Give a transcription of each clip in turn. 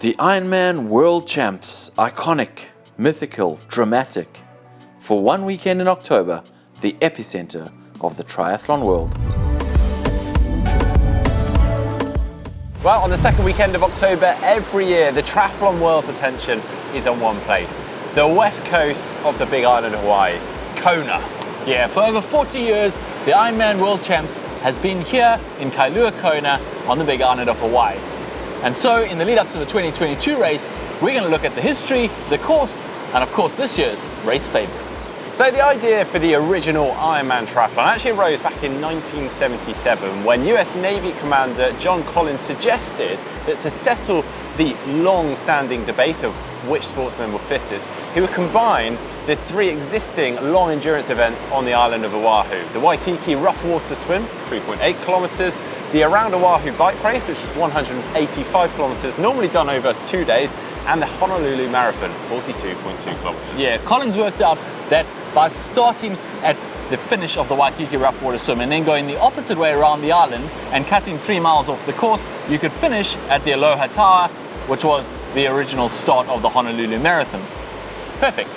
The Ironman World Champs, iconic, mythical, dramatic. For one weekend in October, the epicenter of the triathlon world. Well, on the second weekend of October every year, the triathlon world's attention is on one place. The west coast of the big island of Hawaii, Kona. Yeah, for over 40 years, the Ironman World Champs has been here in Kailua-Kona on the big island of Hawaii. And so, in the lead up to the 2022 race, we're going to look at the history, the course, and of course this year's race favourites. So the idea for the original Ironman triathlon actually arose back in 1977 when US Navy Commander John Collins suggested that to settle the long-standing debate of which sportsmen were fittest, he would combine the three existing long endurance events on the island of Oahu. The Waikiki Rough Water Swim, 3.8 kilometres, the Around Oahu Bike Race, which is 185 kilometres, normally done over 2 days, and the Honolulu Marathon, 42.2 kilometres. Yeah, Collins worked out that by starting at the finish of the Waikiki Rough Water Swim and then going the opposite way around the island and cutting 3 miles off the course, you could finish at the Aloha Tower, which was the original start of the Honolulu Marathon. Perfect.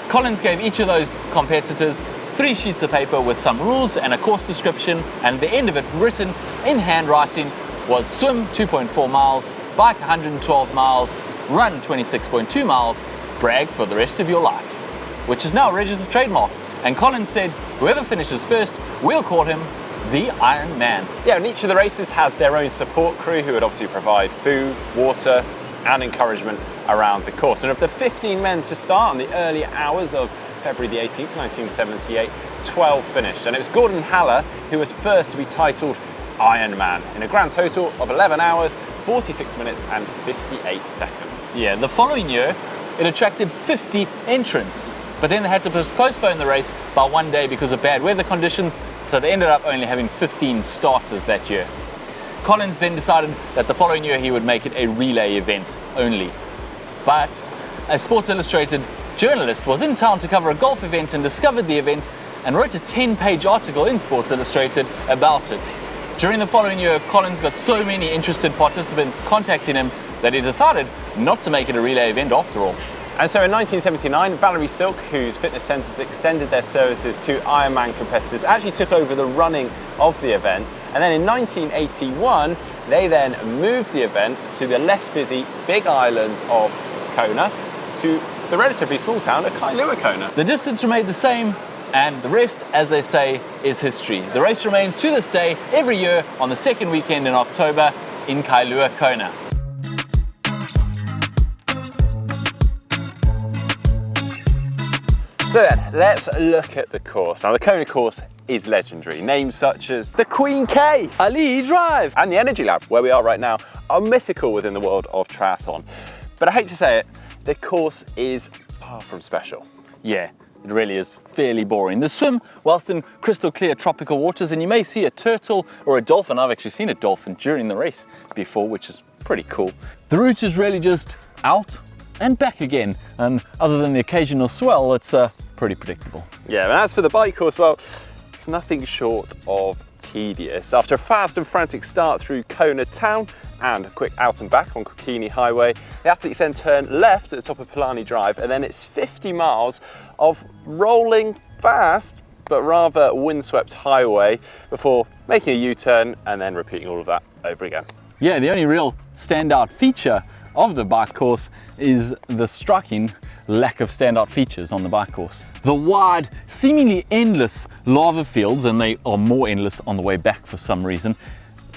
Collins gave each of those competitors 3 sheets of paper with some rules and a course description, and the end of it, written in handwriting, was swim 2.4 miles, bike 112 miles, run 26.2 miles, brag for the rest of your life, which is now a registered trademark. And Collins said, whoever finishes first, we'll call him the Iron Man. Yeah, and each of the races had their own support crew who would obviously provide food, water, and encouragement around the course. And of the 15 men to start on the early hours of February the 18th, 1978, 12 finished. And it was Gordon Haller who was first to be titled Ironman in a grand total of 11 hours, 46 minutes and 58 seconds. Yeah, the following year, it attracted 50 entrants, but then they had to postpone the race by 1 day because of bad weather conditions, so they ended up only having 15 starters that year. Collins then decided that the following year he would make it a relay event only. But a Sports Illustrated journalist was in town to cover a golf event and discovered the event and wrote a 10-page article in Sports Illustrated about it. During the following year, Collins got so many interested participants contacting him that he decided not to make it a relay event after all. And so in 1979, Valerie Silk, whose fitness centres extended their services to Ironman competitors, actually took over the running of the event. And then in 1981, they then moved the event to the less busy big island of Kona to the relatively small town of Kailua-Kona. The distance remained the same, and the rest, as they say, is history. The race remains to this day every year on the second weekend in October in Kailua-Kona. So then, let's look at the course. Now, the Kona course is legendary. Names such as the Queen K, Ali Drive, and the Energy Lab, where we are right now, are mythical within the world of triathlon. But I hate to say it, the course is far from special. Yeah, it really is fairly boring. The swim, whilst in crystal clear tropical waters, and you may see a turtle or a dolphin. I've actually seen a dolphin during the race before, which is pretty cool. The route is really just out and back again, and other than the occasional swell, it's pretty predictable. Yeah, and as for the bike course, well, it's nothing short of tedious. After a fast and frantic start through Kona town and a quick out and back on Kukini Highway, the athletes then turn left at the top of Palani Drive, and then it's 50 miles of rolling fast but rather windswept highway before making a U-turn and then repeating all of that over again. Yeah, the only real standout feature of the bike course is the striking lack of standout features on the bike course. The wide, seemingly endless lava fields, and they are more endless on the way back for some reason,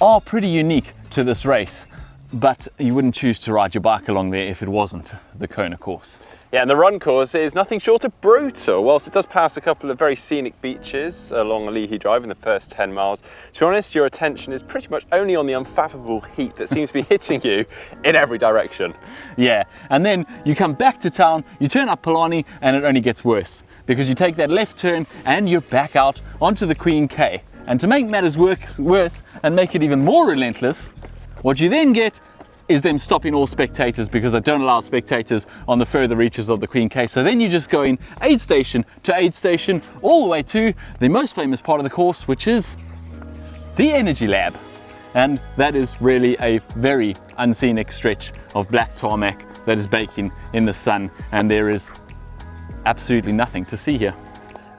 are pretty unique to this race, but you wouldn't choose to ride your bike along there if it wasn't the Kona course. Yeah, and the run course is nothing short of brutal. Whilst it does pass a couple of very scenic beaches along Alihi Drive in the first 10 miles, to be honest, your attention is pretty much only on the unfathomable heat that seems to be hitting you in every direction. Yeah, and then you come back to town, you turn up Palani, and it only gets worse, because you take that left turn and you're back out onto the Queen K. And to make matters worse and make it even more relentless, what you then get is them stopping all spectators because they don't allow spectators on the further reaches of the Queen K. So then you just go in aid station to aid station all the way to the most famous part of the course, which is the Energy Lab. And that is really a very unscenic stretch of black tarmac that is baking in the sun, and there is absolutely nothing to see here.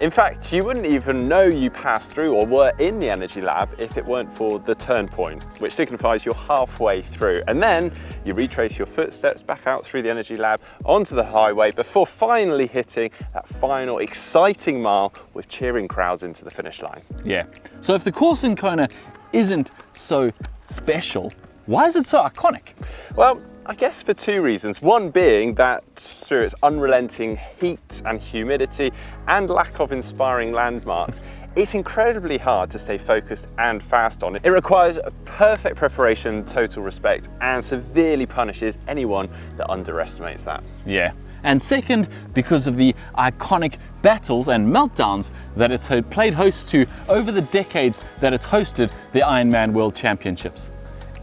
In fact, you wouldn't even know you passed through or were in the energy lab if it weren't for the turn point, which signifies you're halfway through. And then you retrace your footsteps back out through the energy lab onto the highway before finally hitting that final exciting mile with cheering crowds into the finish line. Yeah. So if the course in Kona isn't so special, why is it so iconic? Well, I guess for two reasons. One being that through its unrelenting heat and humidity and lack of inspiring landmarks, it's incredibly hard to stay focused and fast on it. It requires perfect preparation, total respect, and severely punishes anyone that underestimates that. Yeah. And second, because of the iconic battles and meltdowns that it's played host to over the decades that it's hosted the Ironman World Championships.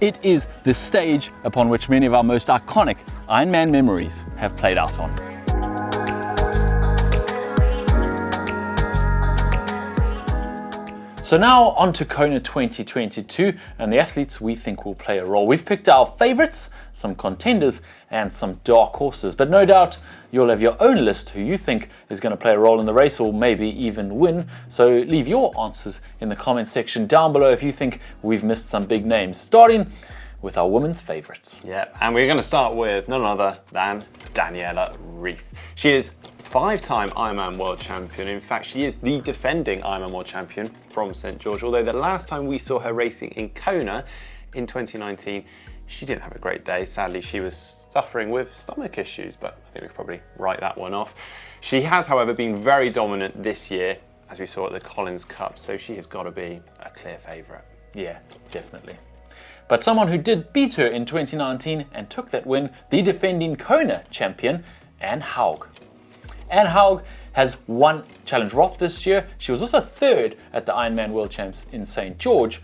It is the stage upon which many of our most iconic Ironman memories have played out on. So now on to Kona 2022 and the athletes we think will play a role. We've picked our favorites, some contenders and some dark horses, but no doubt you'll have your own list who you think is going to play a role in the race or maybe even win. So leave your answers in the comment section down below if you think we've missed some big names, starting with our women's favorites. Yeah, and we're going to start with none other than Daniela Ryf. She is five-time Ironman World Champion. In fact, she is the defending Ironman World Champion from St. George, although the last time we saw her racing in Kona in 2019, she didn't have a great day. Sadly, she was suffering with stomach issues, but I think we could probably write that one off. She has, however, been very dominant this year, as we saw at the Collins Cup, so she has got to be a clear favourite. Yeah, definitely. But someone who did beat her in 2019 and took that win, the defending Kona champion, Anne Haug. Anne Haug has won Challenge Roth this year. She was also third at the Ironman World Champs in St. George.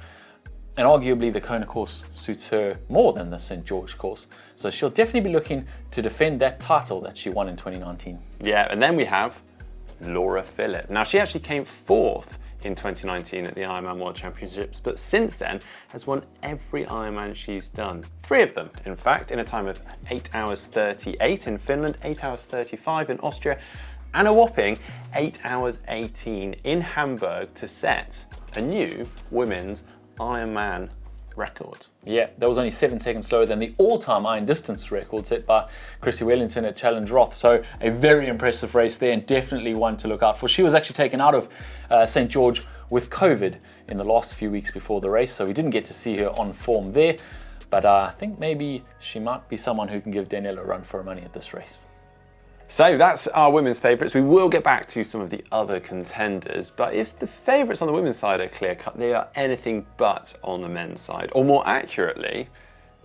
And arguably the Kona course suits her more than the St. George course. So she'll definitely be looking to defend that title that she won in 2019. Yeah, and then we have Laura Philipp. Now she actually came fourth in 2019 at the Ironman World Championships, but since then has won every Ironman she's done. 3 of them, in fact, in a time of 8 hours 38 in Finland, 8 hours 35 in Austria, and a whopping 8 hours 18 in Hamburg to set a new women's Ironman record. Yeah, that was only 7 seconds slower than the all-time iron distance record set by Chrissy Wellington at Challenge Roth. So a very impressive race there and definitely one to look out for. She was actually taken out of St. George with COVID in the last few weeks before the race, so we didn't get to see her on form there. But I think maybe she might be someone who can give Daniela a run for her money at this race. So that's our women's favourites. We will get back to some of the other contenders, but if the favourites on the women's side are clear-cut, they are anything but on the men's side. Or more accurately,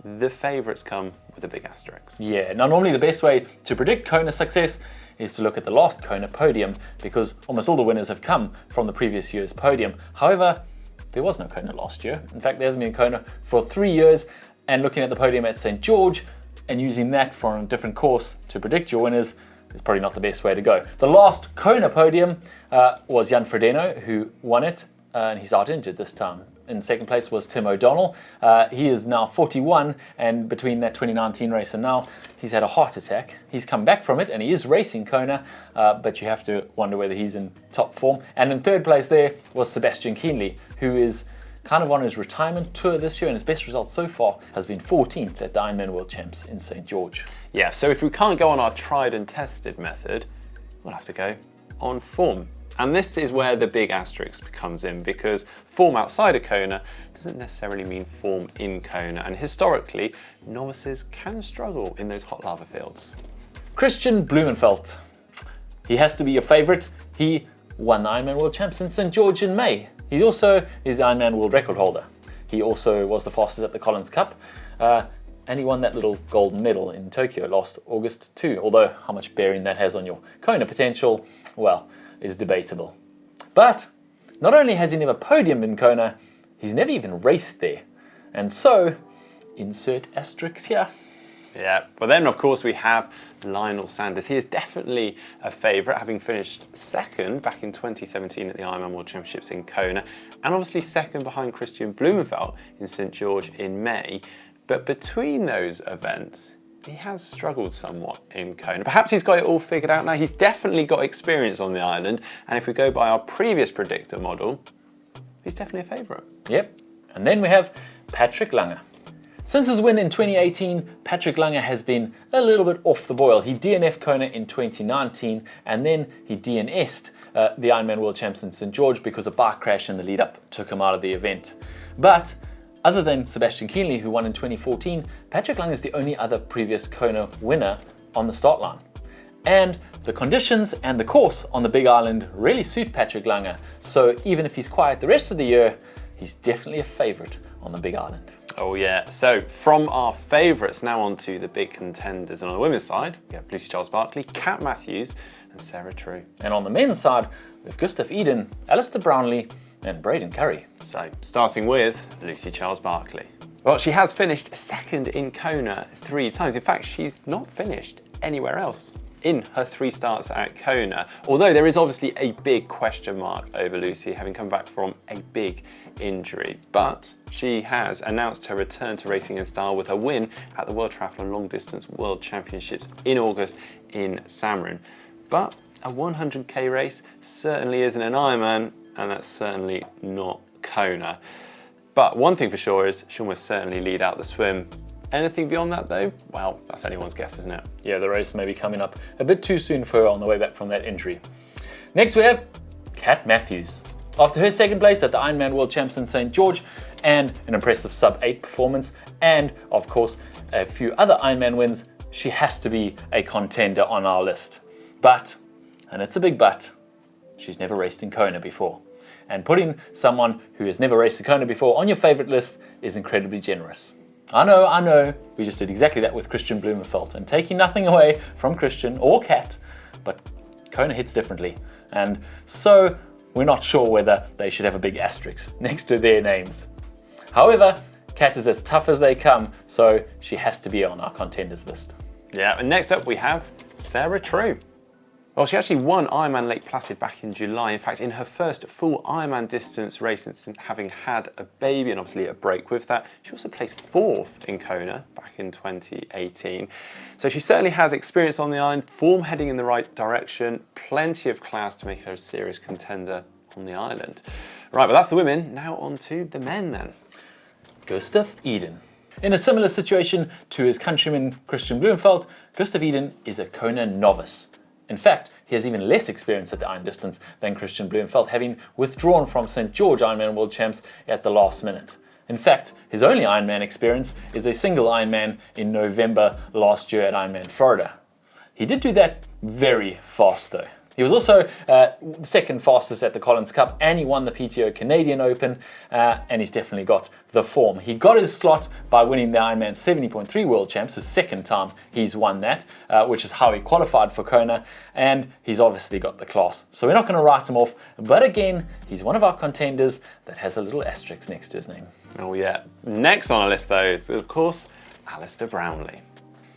the favourites come with a big asterisk. Yeah, now normally the best way to predict Kona success is to look at the last Kona podium, because almost all the winners have come from the previous year's podium. However, there was no Kona last year. In fact, there hasn't been Kona for 3 years, and looking at the podium at St. George and using that for a different course to predict your winners is probably not the best way to go. The last Kona podium was Jan Frodeno, who won it, and he's out injured this time. In second place was Tim O'Donnell. He is now 41, and between that 2019 race and now, he's had a heart attack. He's come back from it, and he is racing Kona, but you have to wonder whether he's in top form. And in third place there was Sebastian Kienle, who is kind of on his retirement tour this year, and his best result so far has been 14th at the Ironman World Champs in St. George. Yeah, so if we can't go on our tried and tested method, we'll have to go on form. And this is where the big asterisk comes in, because form outside of Kona doesn't necessarily mean form in Kona, and historically, novices can struggle in those hot lava fields. Christian Blumenfeld. He has to be your favourite. He won the Ironman World Champs in St. George in May. He also is the Ironman World Record holder. He also was the fastest at the Collins Cup, and he won that little gold medal in Tokyo last August too, although how much bearing that has on your Kona potential, well, is debatable. But not only has he never podiumed in Kona, he's never even raced there. And so, insert asterisks here. Yeah, but then of course we have Lionel Sanders. He is definitely a favourite, having finished second back in 2017 at the Ironman World Championships in Kona, and obviously second behind Christian Blumenfeld in St George in May. But between those events, he has struggled somewhat in Kona. Perhaps he's got it all figured out now. He's definitely got experience on the island, and if we go by our previous predictor model, he's definitely a favourite. Yep, and then we have Patrick Lange. Since his win in 2018, Patrick Lange has been a little bit off the boil. He DNF'd Kona in 2019, and then he DNS'd the Ironman World Champs in St George because a bike crash in the lead up took him out of the event. But other than Sebastian Kienle, who won in 2014, Patrick Lange is the only other previous Kona winner on the start line. And the conditions and the course on the Big Island really suit Patrick Lange, so even if he's quiet the rest of the year, he's definitely a favourite on the Big Island. Oh yeah, so from our favourites now on to the big contenders. And on the women's side, we have Lucy Charles-Barkley, Kat Matthews and Sarah True. And on the men's side, we have Gustav Iden, Alistair Brownlee and Braden Curry. So starting with Lucy Charles-Barkley. Well, she has finished second in Kona 3 times. In fact, she's not finished anywhere else in her 3 starts at Kona. Although there is obviously a big question mark over Lucy, having come back from a big injury. But she has announced her return to racing in style with her win at the World Triathlon Long Distance World Championships in August in Samarin. But a 100k race certainly isn't an Ironman, and that's certainly not Kona. But one thing for sure is she'll most certainly lead out the swim. Anything beyond that though, well, that's anyone's guess, isn't it? Yeah, the race may be coming up a bit too soon for her on the way back from that injury. Next we have Kat Matthews. After her second place at the Ironman World Champs in St George and an impressive sub-8 performance, and of course a few other Ironman wins, she has to be a contender on our list. But, and it's a big but, she's never raced in Kona before. And putting someone who has never raced in Kona before on your favourite list is incredibly generous. I know, we just did exactly that with Christian Blumenfeld, and taking nothing away from Christian or Kat, but Kona hits differently. And so we're not sure whether they should have a big asterisk next to their names. However, Kat is as tough as they come, so she has to be on our contenders list. Yeah, and next up we have Sarah True. Well, she actually won Ironman Lake Placid back in July. In fact, in her first full Ironman distance race since having had a baby and obviously a break with that. She also placed 4th in Kona back in 2018. So she certainly has experience on the island, form heading in the right direction, plenty of class to make her a serious contender on the island. Right, well that's the women. Now on to the men then. Gustav Iden. In a similar situation to his countryman Christian Blumenfeld, Gustav Iden is a Kona novice. In fact, he has even less experience at the iron distance than Christian Blumenfeld, having withdrawn from St George Ironman World Champs at the last minute. In fact, his only Ironman experience is a single Ironman in November last year at Ironman Florida. He did do that very fast though. He was also second fastest at the Collins Cup, and he won the PTO Canadian Open, and he's definitely got the form. He got his slot by winning the Ironman 70.3 World Champs, his second time he's won that, which is how he qualified for Kona, and he's obviously got the class. So we're not going to write him off, but again, he's one of our contenders that has a little asterisk next to his name. Oh yeah. Next on our list though is, of course, Alistair Brownlee.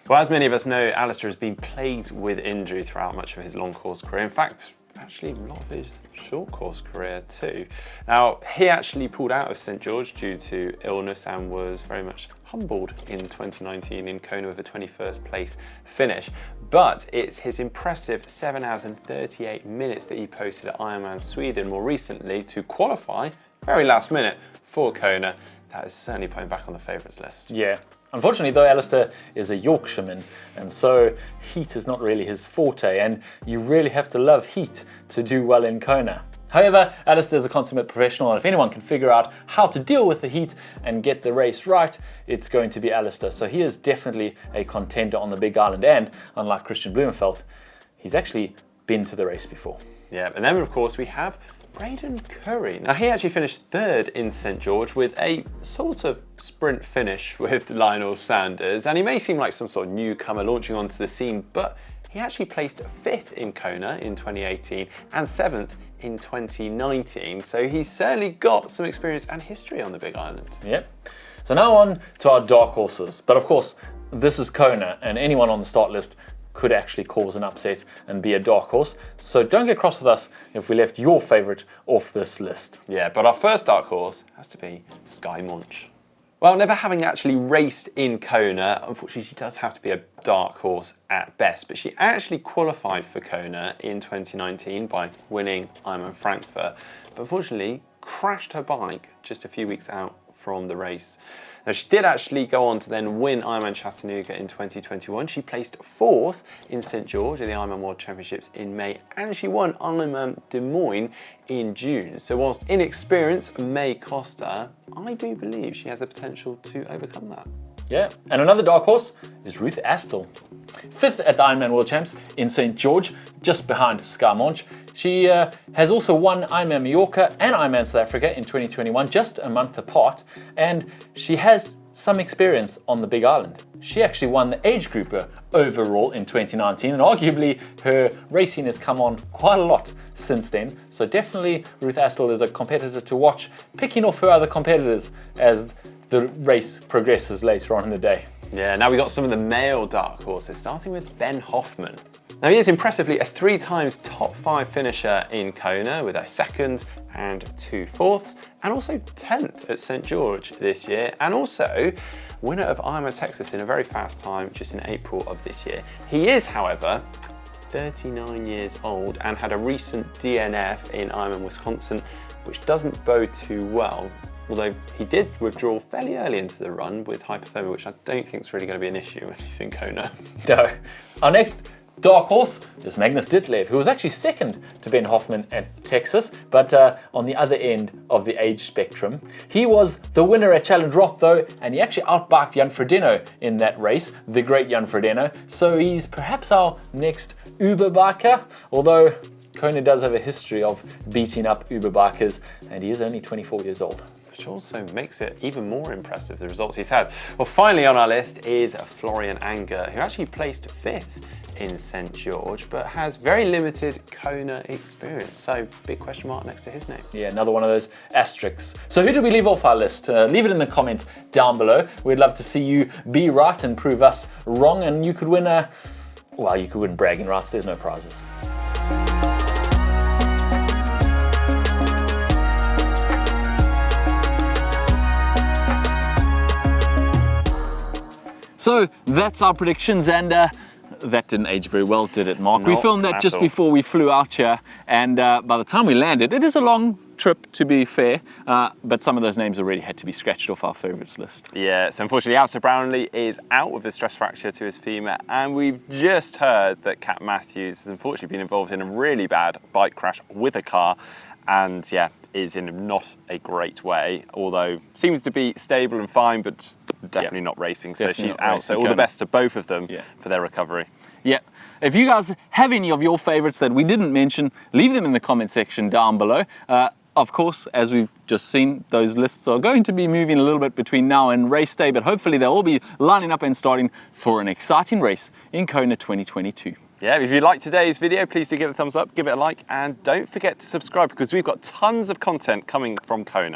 Well, as many of us know, Alistair has been plagued with injury throughout much of his long course career. In fact, actually a lot of his short course career too. Now, he actually pulled out of St George due to illness and was very much humbled in 2019 in Kona with a 21st place finish. But it's his impressive 7 hours and 38 minutes that he posted at Ironman Sweden more recently to qualify, very last minute, for Kona. That is certainly put him back on the favourites list. Yeah. Unfortunately though, Alistair is a Yorkshireman, and so heat is not really his forte, and you really have to love heat to do well in Kona. However, Alistair is a consummate professional, and if anyone can figure out how to deal with the heat and get the race right, it's going to be Alistair. So he is definitely a contender on the Big Island, and unlike Christian Blumenfeld, he's actually been to the race before. Yeah, and then of course we have Braden Curry. Now he actually finished 3rd in St George with a sort of sprint finish with Lionel Sanders, and he may seem like some sort of newcomer launching onto the scene, but he actually placed 5th in Kona in 2018 and 7th in 2019, so he's certainly got some experience and history on the Big Island. Yep. So now on to our dark horses, but of course this is Kona, and anyone on the start list could actually cause an upset and be a dark horse. So don't get cross with us if we left your favorite off this list. Yeah, but our first dark horse has to be Sky Munch. Well, never having actually raced in Kona, unfortunately she does have to be a dark horse at best, but she actually qualified for Kona in 2019 by winning Ironman Frankfurt, but unfortunately crashed her bike just a few weeks out from the race. Now, she did actually go on to then win Ironman Chattanooga in 2021. She placed 4th in St. George at the Ironman World Championships in May, and she won Ironman Des Moines in June. So whilst inexperience may cost her, I do believe she has the potential to overcome that. Yeah, and another dark horse is Ruth Astle. 5th at the Ironman World Champs in St. George, just behind Sky Munch. She has also won Ironman Mallorca and Ironman South Africa in 2021, just a month apart, and she has some experience on the Big Island. She actually won the age grouper overall in 2019, and arguably her racing has come on quite a lot since then. So definitely Ruth Astle is a competitor to watch, picking off her other competitors as the race progresses later on in the day. Yeah, now we got some of the male dark horses, starting with Ben Hoffman. Now he is impressively a 3 times top 5 finisher in Kona with a 2nd and 2 4ths, and also 10th at St. George this year, and also winner of Ironman Texas in a very fast time just in April of this year. He is, however, 39 years old and had a recent DNF in Ironman Wisconsin, which doesn't bode too well. Although he did withdraw fairly early into the run with hypothermia, which I don't think is really going to be an issue when he's in Kona. No. Our next dark horse is Magnus Ditlev, who was actually 2nd to Ben Hoffman at Texas, but on the other end of the age spectrum. He was the winner at Challenge Roth though, and he actually outbiked Jan Frodeno in that race, the great Jan Frodeno. So he's perhaps our next Uber biker, although Kona does have a history of beating up Uber bikers, and he is only 24 years old. Which also makes it even more impressive, the results he's had. Well, finally on our list is Florian Anger, who actually placed 5th in St. George, but has very limited Kona experience. So big question mark next to his name. Yeah, another one of those asterisks. So who did we leave off our list? Leave it in the comments down below. We'd love to see you be right and prove us wrong, and you could win you could win bragging rights. There's no prizes. So that's our predictions, and that didn't age very well, did it, Mark? Not we filmed that just before we flew out here, and by the time we landed, it is a long trip to be fair, but some of those names already had to be scratched off our favourites list. Yeah, so unfortunately Alistair Brownlee is out with a stress fracture to his femur, and we've just heard that Kat Matthews has unfortunately been involved in a really bad bike crash with a car, and yeah, is in not a great way, although seems to be stable and fine, but definitely not racing, so she's out. So all the best to both of them for their recovery. Yeah. If you guys have any of your favorites that we didn't mention, leave them in the comment section down below. Of course, as we've just seen, those lists are going to be moving a little bit between now and race day, but hopefully they'll all be lining up and starting for an exciting race in Kona 2022. Yeah, if you liked today's video, please do give it a thumbs up, give it a like, and don't forget to subscribe because we've got tons of content coming from Kona.